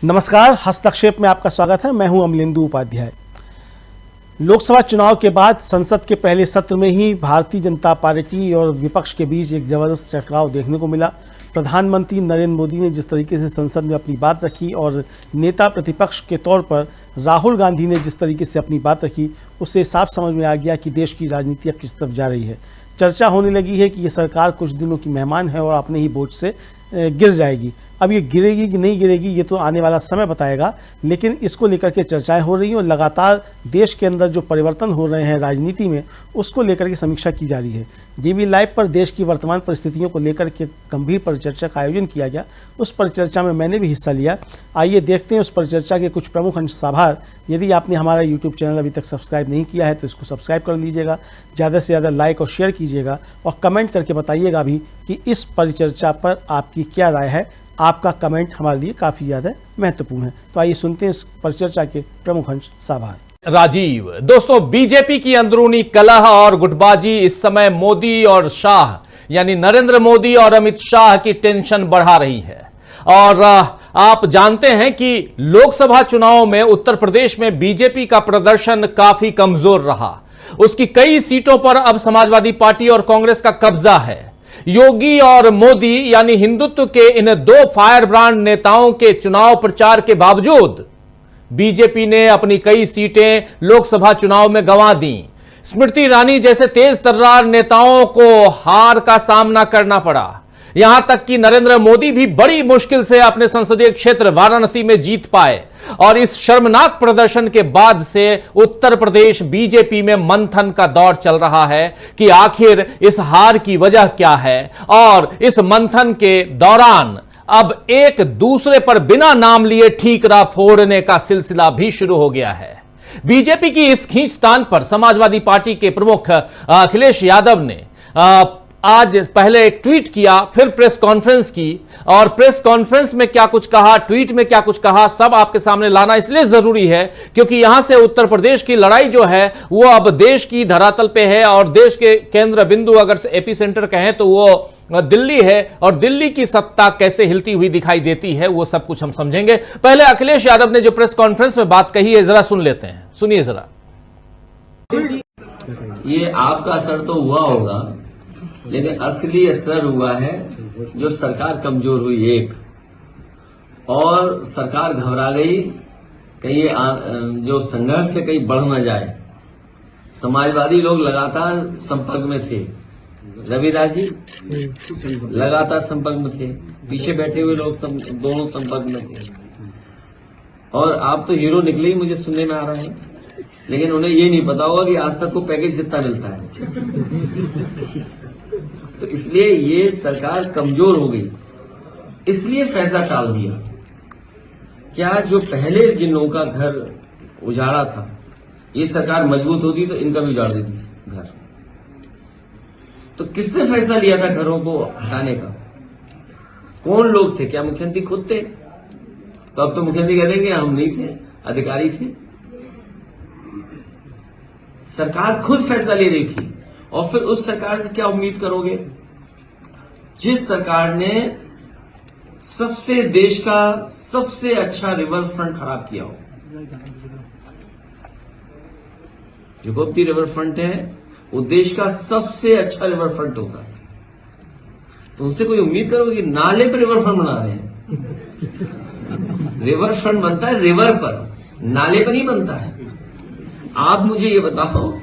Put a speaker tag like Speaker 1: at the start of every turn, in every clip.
Speaker 1: नमस्कार, हस्तक्षेप में आपका स्वागत है। मैं हूं अमलेंदु उपाध्याय। लोकसभा चुनाव के बाद संसद के पहले सत्र में ही भारतीय जनता पार्टी और विपक्ष के बीच एक जबरदस्त टकराव देखने को मिला। प्रधानमंत्री नरेंद्र मोदी ने जिस तरीके से संसद में अपनी बात रखी और नेता प्रतिपक्ष के तौर पर राहुल गांधी ने जिस तरीके से अपनी बात रखी, उससे साफ समझ में आ गया कि देश की राजनीति अब किस तरफ जा रही है। चर्चा होने लगी है कि ये सरकार कुछ दिनों की मेहमान है और अपने ही बोझ से गिर जाएगी। अब ये गिरेगी कि नहीं गिरेगी ये तो आने वाला समय बताएगा, लेकिन इसको लेकर के चर्चाएं हो रही हैं और लगातार देश के अंदर जो परिवर्तन हो रहे हैं राजनीति में, उसको लेकर के समीक्षा की जा रही है। डीवी लाइव पर देश की वर्तमान परिस्थितियों को लेकर के गंभीर परिचर्चा का आयोजन किया गया। उस परिचर्चा में मैंने भी हिस्सा लिया। आइए देखते हैं उस परिचर्चा के कुछ प्रमुख अंशसाभार। यदि आपने हमारा यूट्यूब चैनल अभी तक सब्सक्राइब नहीं किया है तो इसको सब्सक्राइब कर लीजिएगा, ज़्यादा से ज़्यादा लाइक और शेयर कीजिएगा और कमेंट करके बताइएगा भी कि इस परिचर्चा पर आपकी क्या राय है। आपका कमेंट हमारे लिए काफ़ी ज़्यादा महत्वपूर्ण है। तो आइए सुनते हैं इस परिचर्चा के प्रमुख अंशसाभार।
Speaker 2: राजीव, दोस्तों, बीजेपी की अंदरूनी कलह और गुटबाजी इस समय मोदी और शाह यानी नरेंद्र मोदी और अमित शाह की टेंशन बढ़ा रही है। और आप जानते हैं कि लोकसभा चुनाव में उत्तर प्रदेश में बीजेपी का प्रदर्शन काफी कमजोर रहा। उसकी कई सीटों पर अब समाजवादी पार्टी और कांग्रेस का कब्जा है। योगी और मोदी यानी हिंदुत्व के इन दो फायर ब्रांड नेताओं के चुनाव प्रचार के बावजूद बीजेपी ने अपनी कई सीटें लोकसभा चुनाव में गंवा दी। स्मृति ईरानी जैसे तेज तर्रार नेताओं को हार का सामना करना पड़ा। यहां तक कि नरेंद्र मोदी भी बड़ी मुश्किल से अपने संसदीय क्षेत्र वाराणसी में जीत पाए। और इस शर्मनाक प्रदर्शन के बाद से उत्तर प्रदेश बीजेपी में मंथन का दौर चल रहा है कि आखिर इस हार की वजह क्या है। और इस मंथन के दौरान अब एक दूसरे पर बिना नाम लिए ठीकरा फोड़ने का सिलसिला भी शुरू हो गया है। बीजेपी की इस खींचतान पर समाजवादी पार्टी के प्रमुख अखिलेश यादव ने आज पहले एक ट्वीट किया, फिर प्रेस कॉन्फ्रेंस की। और प्रेस कॉन्फ्रेंस में क्या कुछ कहा, ट्वीट में क्या कुछ कहा, सब आपके सामने लाना इसलिए जरूरी है क्योंकि यहां से उत्तर प्रदेश की लड़ाई जो है वो अब देश की धरातल पे है। और देश के केंद्र बिंदु अगर एपी सेंटर कहें तो वो दिल्ली है। और दिल्ली की सत्ता कैसे हिलती हुई दिखाई देती है वो सब कुछ हम समझेंगे। पहले अखिलेश यादव ने जो प्रेस कॉन्फ्रेंस में बात कही है, जरा सुन लेते हैं। सुनिए जरा।
Speaker 3: ये आपका असर तो हुआ होगा, लेकिन असली असर हुआ है जो सरकार कमजोर हुई एक, और सरकार घबरा गई कहीं जो संघर्ष है कहीं बढ़ न जाए। समाजवादी लोग लगातार संपर्क में थे, रविदास जी लगातार संपर्क में थे, पीछे बैठे हुए लोग दोनों संपर्क में थे। और आप तो हीरो निकले ही मुझे सुनने में आ रहा है, लेकिन उन्हें ये नहीं पता होगा कि आज तक को पैकेज कितना मिलता है। तो इसलिए ये सरकार कमजोर हो गई, इसलिए फैसला टाल दिया। क्या जो पहले जिन लोगों का घर उजाड़ा था, ये सरकार मजबूत होती तो इनका भी उजाड़ देती घर। तो किसने फैसला लिया था घरों को हटाने का? कौन लोग थे? क्या मुख्यमंत्री खुद थे? तो अब तो मुख्यमंत्री कह देंगे हम नहीं थे, अधिकारी थे। सरकार खुद फैसला ले रही थी। और फिर उस सरकार से क्या उम्मीद करोगे जिस सरकार ने सबसे देश का सबसे अच्छा रिवर फ्रंट खराब किया हो? जो गोमती रिवर फ्रंट है वो देश का सबसे अच्छा रिवर फ्रंट होता है। तो उनसे कोई उम्मीद करोगे कि नाले पर रिवर फ्रंट बना रहे हैं? रिवर फ्रंट बनता है रिवर पर, नाले पर नहीं बनता है। आप मुझे ये बताओ,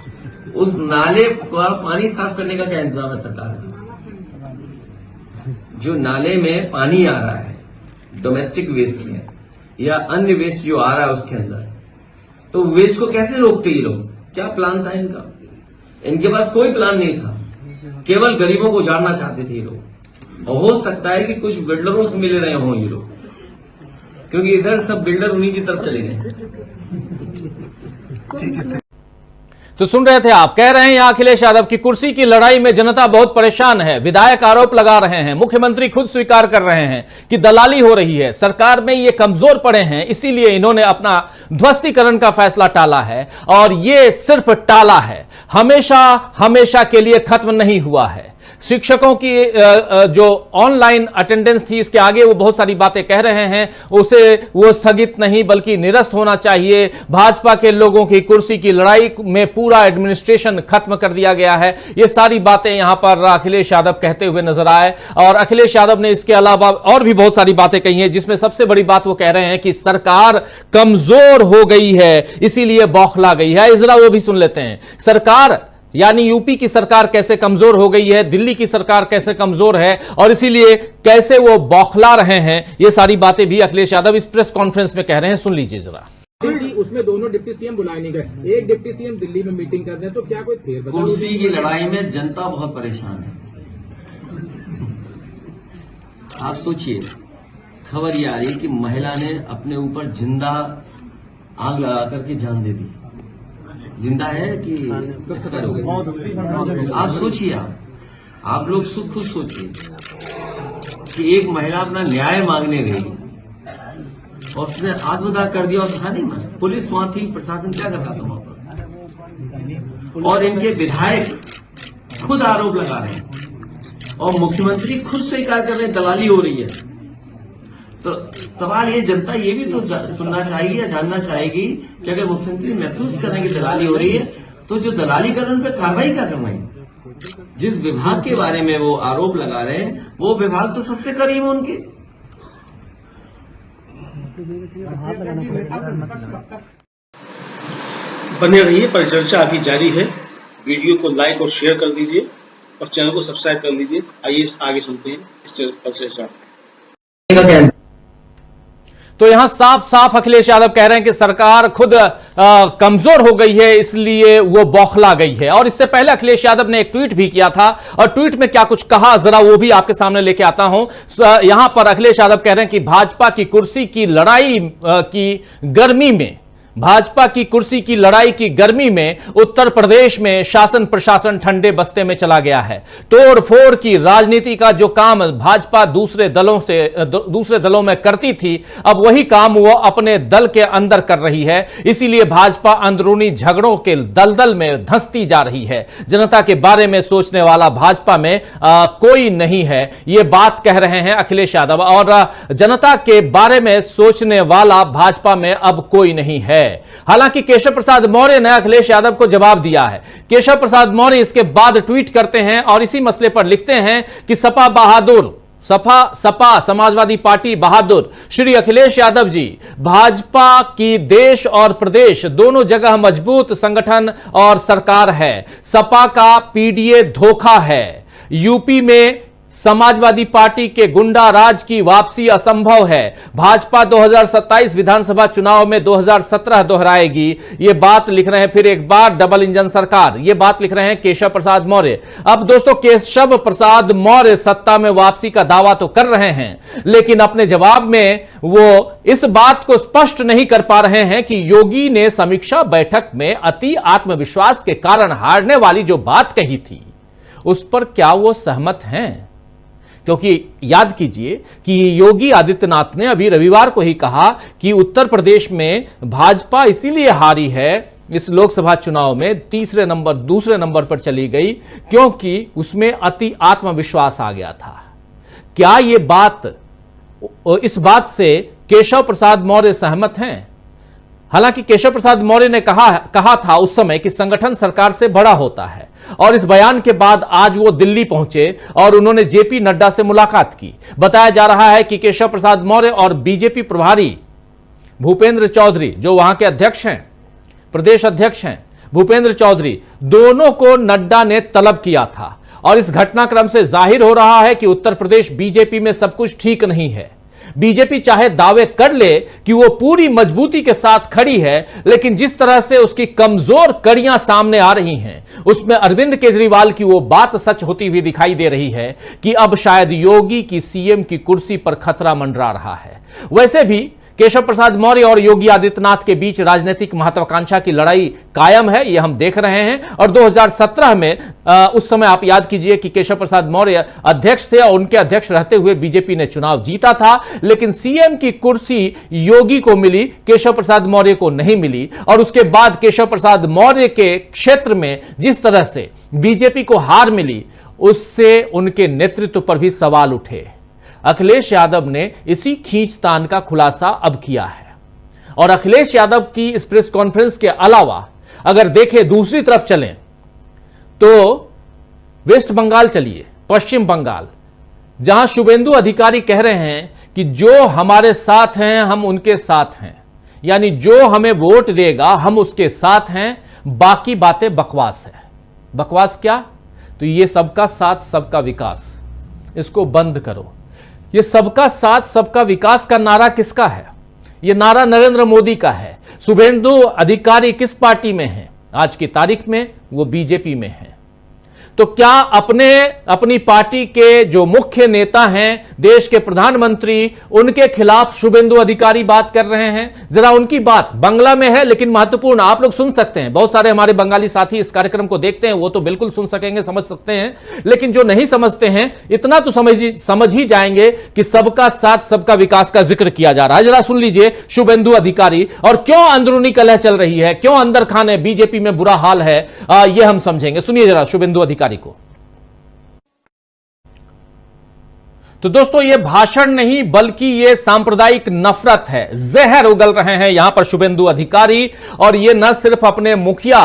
Speaker 3: उस नाले का पानी साफ करने का क्या इंतजाम है सरकार का? जो नाले में पानी आ रहा है, डोमेस्टिक वेस्ट है या अन्य वेस्ट जो आ रहा है उसके अंदर, तो वेस्ट को कैसे रोकते ये लोग? क्या प्लान था इनका? इनके पास कोई प्लान नहीं था, केवल गरीबों को उजाड़ना चाहते थे ये लोग। और हो सकता है कि कुछ बिल्डरों से मिल रहे हों ये लोग, क्योंकि इधर सब बिल्डर उन्हीं की तरफ चले गए।
Speaker 2: तो सुन रहे थे आप, कह रहे हैं यहां अखिलेश यादव की कुर्सी की लड़ाई में जनता बहुत परेशान है। विधायक आरोप लगा रहे हैं, मुख्यमंत्री खुद स्वीकार कर रहे हैं कि दलाली हो रही है, सरकार में ये कमजोर पड़े हैं, इसीलिए इन्होंने अपना ध्वस्तीकरण का फैसला टाला है। और ये सिर्फ टाला है, हमेशा हमेशा के लिए खत्म नहीं हुआ है। शिक्षकों की जो ऑनलाइन अटेंडेंस थी इसके आगे वो बहुत सारी बातें कह रहे हैं, उसे वो स्थगित नहीं बल्कि निरस्त होना चाहिए। भाजपा के लोगों की कुर्सी की लड़ाई में पूरा एडमिनिस्ट्रेशन खत्म कर दिया गया है। ये सारी बातें यहां पर अखिलेश यादव कहते हुए नजर आए और अखिलेश यादव ने इसके अलावा और भी बहुत सारी बातें कही हैं, जिसमें सबसे बड़ी बात वो कह रहे हैं कि सरकार कमजोर हो गई है, इसीलिए बौखला गई है। जरा वो भी सुन लेते हैं। सरकार यानी यूपी की सरकार कैसे कमजोर हो गई है, दिल्ली की सरकार कैसे कमजोर है और इसीलिए कैसे वो बौखला रहे हैं, ये सारी बातें भी अखिलेश यादव इस प्रेस कॉन्फ्रेंस में कह रहे हैं। सुन लीजिए जरा।
Speaker 4: दिल्ली उसमें दोनों डिप्टी सीएम बुलाए नहीं गए, एक डिप्टी सीएम दिल्ली में मीटिंग कर रहे हैं, तो क्या कोई फेरबदल?
Speaker 3: कुर्सी की लड़ाई में जनता बहुत परेशान है। आप सोचिए, खबर ये आ रही है कि महिला ने अपने ऊपर जिंदा आग लगा करके जान दे दी। जिंदा है कि एक्सपायर हो गई? आप सोचिए, आप लोग खुद सोचिए कि एक महिला अपना न्याय मांगने गई और उसने आत्मदाह कर दिया और था नहीं, बस पुलिस वहां थी, प्रशासन क्या कर रहा था वहां पर? और इनके विधायक खुद आरोप लगा रहे हैं और मुख्यमंत्री खुद स्वीकार कर रहे हैं दलाली हो रही है। तो सवाल ये, जनता ये भी तो सुनना चाहिए या जानना चाहेगी कि अगर मुख्यमंत्री महसूस कर रहे हैं कि दलाली हो रही है, तो जो दलाली कर रहे हैं उन पर कार्रवाई क्या करना है? जिस विभाग के बारे में वो आरोप लगा रहे हैं वो विभाग तो सबसे करीब है उनके।
Speaker 1: बने रहिए, परिचर्चा अभी जारी है। वीडियो को लाइक और शेयर कर दीजिए और चैनल को सब्सक्राइब कर लीजिए। आइए आगे सुनते हैं इस परिचर्चा।
Speaker 2: तो यहां साफ साफ अखिलेश यादव कह रहे हैं कि सरकार खुद कमजोर हो गई है, इसलिए वो बौखला गई है। और इससे पहले अखिलेश यादव ने एक ट्वीट भी किया था और ट्वीट में क्या कुछ कहा जरा वो भी आपके सामने लेके आता हूं। यहां पर अखिलेश यादव कह रहे हैं कि भाजपा की कुर्सी की लड़ाई की गर्मी में, भाजपा की कुर्सी की लड़ाई की गर्मी में उत्तर प्रदेश में शासन प्रशासन ठंडे बस्ते में चला गया है। तोड़ फोड़ की राजनीति का जो काम भाजपा दूसरे दलों में करती थी, अब वही काम वो अपने दल के अंदर कर रही है। इसीलिए भाजपा अंदरूनी झगड़ों के दलदल में धंसती जा रही है। जनता के बारे में सोचने वाला भाजपा में कोई नहीं है, ये बात कह रहे हैं अखिलेश यादव। और जनता के बारे में सोचने वाला भाजपा में अब कोई नहीं है। हालांकि केशव प्रसाद मौर्य ने अखिलेश यादव को जवाब दिया है। केशव प्रसाद मौर्य इसके बाद ट्वीट करते हैं और इसी मसले पर लिखते हैं कि सपा समाजवादी पार्टी बहादुर श्री अखिलेश यादव जी, भाजपा की देश और प्रदेश दोनों जगह मजबूत संगठन और सरकार है। सपा का पीडीए धोखा है। यूपी में समाजवादी पार्टी के गुंडा राज की वापसी असंभव है। भाजपा 2027 विधानसभा चुनाव में 2017 दोहराएगी। ये बात लिख रहे हैं फिर एक बार डबल इंजन सरकार, ये बात लिख रहे हैं केशव प्रसाद मौर्य। अब दोस्तों, केशव प्रसाद मौर्य सत्ता में वापसी का दावा तो कर रहे हैं, लेकिन अपने जवाब में वो इस बात को स्पष्ट नहीं कर पा रहे हैं कि योगी ने समीक्षा बैठक में अति आत्मविश्वास के कारण हारने वाली जो बात कही थी उस पर क्या वो सहमत हैं। क्योंकि याद कीजिए कि योगी आदित्यनाथ ने अभी रविवार को ही कहा कि उत्तर प्रदेश में भाजपा इसीलिए हारी है इस लोकसभा चुनाव में, दूसरे नंबर पर चली गई क्योंकि उसमें अति आत्मविश्वास आ गया था। क्या इस बात से केशव प्रसाद मौर्य सहमत हैं? हालांकि केशव प्रसाद मौर्य ने कहा था उस समय कि संगठन सरकार से बड़ा होता है और इस बयान के बाद आज वो दिल्ली पहुंचे और उन्होंने जेपी नड्डा से मुलाकात की। बताया जा रहा है कि केशव प्रसाद मौर्य और बीजेपी प्रभारी भूपेंद्र चौधरी, जो वहां के अध्यक्ष हैं, प्रदेश अध्यक्ष हैं भूपेंद्र चौधरी, दोनों को नड्डा ने तलब किया था। और इस घटनाक्रम से जाहिर हो रहा है कि उत्तर प्रदेश बीजेपी में सब कुछ ठीक नहीं है। बीजेपी चाहे दावे कर ले कि वो पूरी मजबूती के साथ खड़ी है, लेकिन जिस तरह से उसकी कमजोर कड़ियां सामने आ रही हैं, उसमें अरविंद केजरीवाल की वो बात सच होती हुई दिखाई दे रही है कि अब शायद योगी की सीएम की कुर्सी पर खतरा मंडरा रहा है। वैसे भी केशव प्रसाद मौर्य और योगी आदित्यनाथ के बीच राजनीतिक महत्वाकांक्षा की लड़ाई कायम है, ये हम देख रहे हैं। और 2017 में उस समय आप याद कीजिए कि केशव प्रसाद मौर्य अध्यक्ष थे और उनके अध्यक्ष रहते हुए बीजेपी ने चुनाव जीता था, लेकिन सीएम की कुर्सी योगी को मिली, केशव प्रसाद मौर्य को नहीं मिली। और उसके बाद केशव प्रसाद मौर्य के क्षेत्र में जिस तरह से बीजेपी को हार मिली, उससे उनके नेतृत्व पर भी सवाल उठे। अखिलेश यादव ने इसी खींचतान का खुलासा अब किया है। और अखिलेश यादव की इस प्रेस कॉन्फ्रेंस के अलावा अगर देखें, दूसरी तरफ चलें तो वेस्ट बंगाल चलिए, पश्चिम बंगाल, जहां शुभेंदु अधिकारी कह रहे हैं कि जो हमारे साथ हैं हम उनके साथ हैं, यानी जो हमें वोट देगा हम उसके साथ हैं, बाकी बातें बकवास है। बकवास क्या? तो ये सबका साथ सबका विकास, इसको बंद करो। ये सबका साथ सबका विकास का नारा किसका है? ये नारा नरेंद्र मोदी का है। शुभेंदु अधिकारी किस पार्टी में है? आज की तारीख में वो बीजेपी में है। तो क्या अपनी पार्टी के जो मुख्य नेता हैं, देश के प्रधानमंत्री, उनके खिलाफ शुभेंदु अधिकारी बात कर रहे हैं? जरा उनकी बात बांग्ला में है लेकिन महत्वपूर्ण, आप लोग सुन सकते हैं। बहुत सारे हमारे बंगाली साथी इस कार्यक्रम को देखते हैं, वो तो बिल्कुल सुन सकेंगे, समझ सकते हैं, लेकिन जो नहीं समझते हैं इतना तो समझ ही जाएंगे कि सबका साथ सबका विकास का जिक्र किया जा रहा है। जरा सुन लीजिए शुभेंदु अधिकारी, और क्यों अंदरूनी कलह चल रही है, क्यों अंदर खाने बीजेपी में बुरा हाल है, यह हम समझेंगे। सुनिए जरा शुभेंदु अधिकारी को। तो दोस्तों, यह भाषण नहीं बल्कि यह सांप्रदायिक नफरत है, जहर उगल रहे हैं यहां पर शुभेंदु अधिकारी। और यह न सिर्फ अपने मुखिया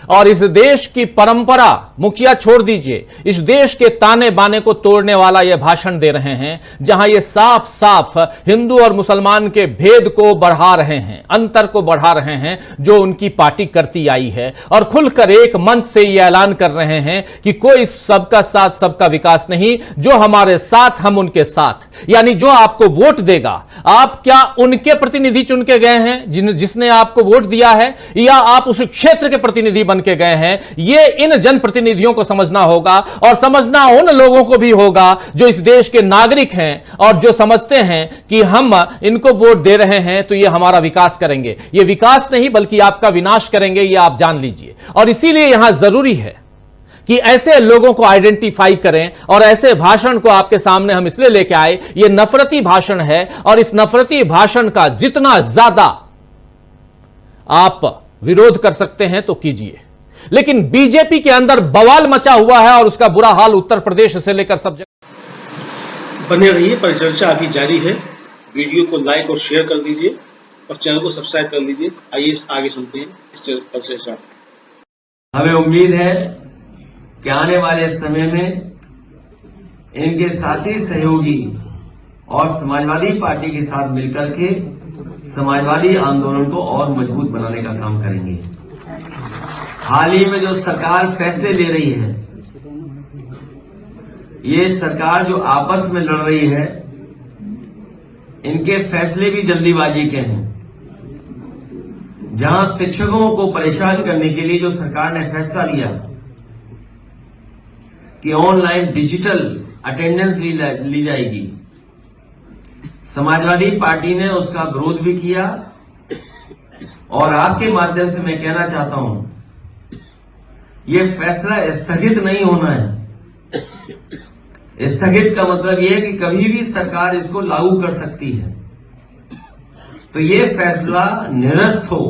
Speaker 2: और इस देश की परंपरा, मुखिया छोड़ दीजिए, इस देश के ताने बाने को तोड़ने वाला यह भाषण दे रहे हैं, जहां ये साफ साफ हिंदू और मुसलमान के भेद को बढ़ा रहे हैं, अंतर को बढ़ा रहे हैं जो उनकी पार्टी करती आई है। और खुलकर एक मंच से यह ऐलान कर रहे हैं कि कोई सबका साथ सबका विकास नहीं, जो हमारे साथ हम उनके साथ। यानी जो आपको वोट देगा, आप क्या उनके प्रतिनिधि चुन के गए हैं जिसने आपको वोट दिया है, या आप उस क्षेत्र के प्रतिनिधि बन के गए हैं? ये इन जनप्रतिनिधियों को समझना होगा, और समझना उन लोगों को भी होगा जो इस देश के नागरिक हैं और जो समझते हैं कि हम इनको वोट दे रहे हैं तो ये हमारा विकास करेंगे। ये विकास नहीं बल्कि आपका विनाश करेंगे, ये आप जान लीजिए। और इसीलिए यहां जरूरी है कि ऐसे लोगों को आइडेंटिफाई करें, और ऐसे भाषण को आपके सामने हम इसलिए लेके आए, ये नफरती भाषण है, और इस नफरती भाषण का जितना ज्यादा आप विरोध कर सकते हैं तो कीजिए। लेकिन बीजेपी के अंदर बवाल मचा हुआ है और उसका बुरा हाल उत्तर प्रदेश से लेकर सब जगह।
Speaker 1: बने रहिए, परिचर्चा अभी जारी है। वीडियो को लाइक और शेयर कर दीजिए और चैनल को सब्सक्राइब कर लीजिए। आइए आगे सुनते हैं इस परिचर्चा।
Speaker 3: हमें उम्मीद है कि आने वाले समय में इनके साथी सहयोगी और समाजवादी पार्टी के साथ मिलकर के समाजवादी आंदोलन को और मजबूत बनाने का काम करेंगे। हाल ही में जो सरकार फैसले ले रही है, ये सरकार जो आपस में लड़ रही है, इनके फैसले भी जल्दीबाजी के हैं। जहां शिक्षकों को परेशान करने के लिए जो सरकार ने फैसला लिया कि ऑनलाइन डिजिटल अटेंडेंस ली जाएगी, समाजवादी पार्टी ने उसका विरोध भी किया। और आपके माध्यम से मैं कहना चाहता हूं, यह फैसला स्थगित नहीं होना है। स्थगित का मतलब यह है कि कभी भी सरकार इसको लागू कर सकती है। तो यह फैसला निरस्त हो,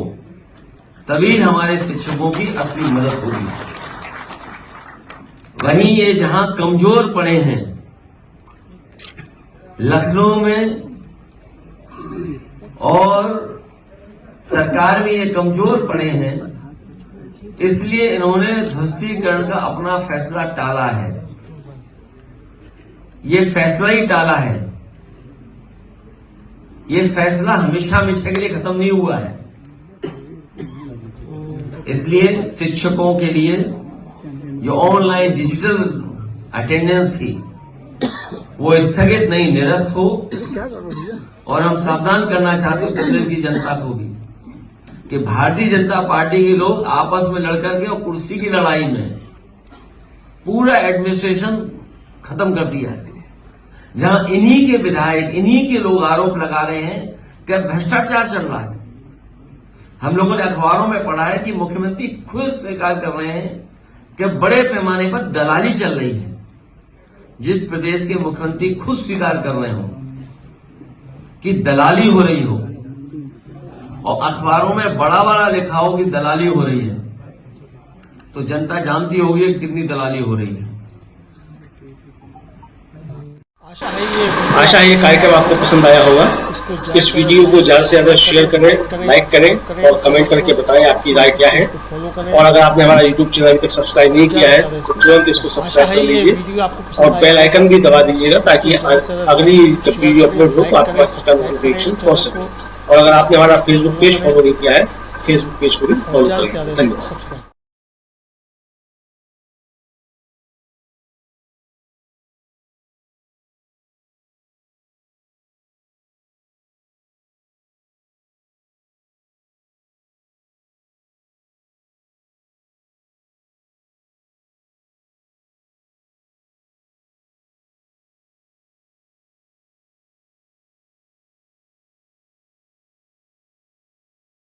Speaker 3: तभी हमारे शिक्षकों की असली मदद होगी। वहीं ये जहां कमजोर पड़े हैं, लखनऊ में और सरकार में ये कमजोर पड़े हैं, इसलिए इन्होंने ध्वस्तीकरण का अपना फैसला टाला है। ये फैसला ही टाला है। ये फैसला हमेशा हमेशा के लिए खत्म नहीं हुआ है। इसलिए शिक्षकों के लिए जो ऑनलाइन डिजिटल अटेंडेंस थी वो स्थगित नहीं, निरस्त हो। और हम सावधान करना चाहते हैं प्रदेश की जनता को भी कि भारतीय जनता पार्टी के लोग आपस में लड़कर के और कुर्सी की लड़ाई में पूरा एडमिनिस्ट्रेशन खत्म कर दिया है। जहां इन्हीं के विधायक, इन्हीं के लोग आरोप लगा रहे हैं कि भ्रष्टाचार चल रहा है। हम लोगों ने अखबारों में पढ़ा है कि मुख्यमंत्री खुद स्वीकार कर रहे हैं कि बड़े पैमाने पर दलाली चल रही है। जिस प्रदेश के मुख्यमंत्री खुद स्वीकार कर रहे हो कि दलाली हो रही हो और अखबारों में बड़ा बड़ा लिखा हो कि दलाली हो रही है, तो जनता जानती होगी कितनी दलाली हो रही है।
Speaker 1: आशा है ये कार्यक्रम आपको पसंद आया होगा। इस वीडियो को ज्यादा से ज्यादा शेयर करें, लाइक करें और कमेंट करके बताएं आपकी राय क्या है। और अगर आपने हमारा यूट्यूब चैनल को सब्सक्राइब नहीं किया है तो तुरंत इसको सब्सक्राइब कर लीजिए और बेल आइकन भी दबा दीजिएगा ताकि अगली जब वीडियो अपलोड हो तो आपके पास इसका नोटिफिकेशन पहुंच सके। और अगर आपने हमारा फेसबुक पेज फॉलो नहीं किया है, फेसबुक पेज को भी फॉलो करें। धन्यवाद।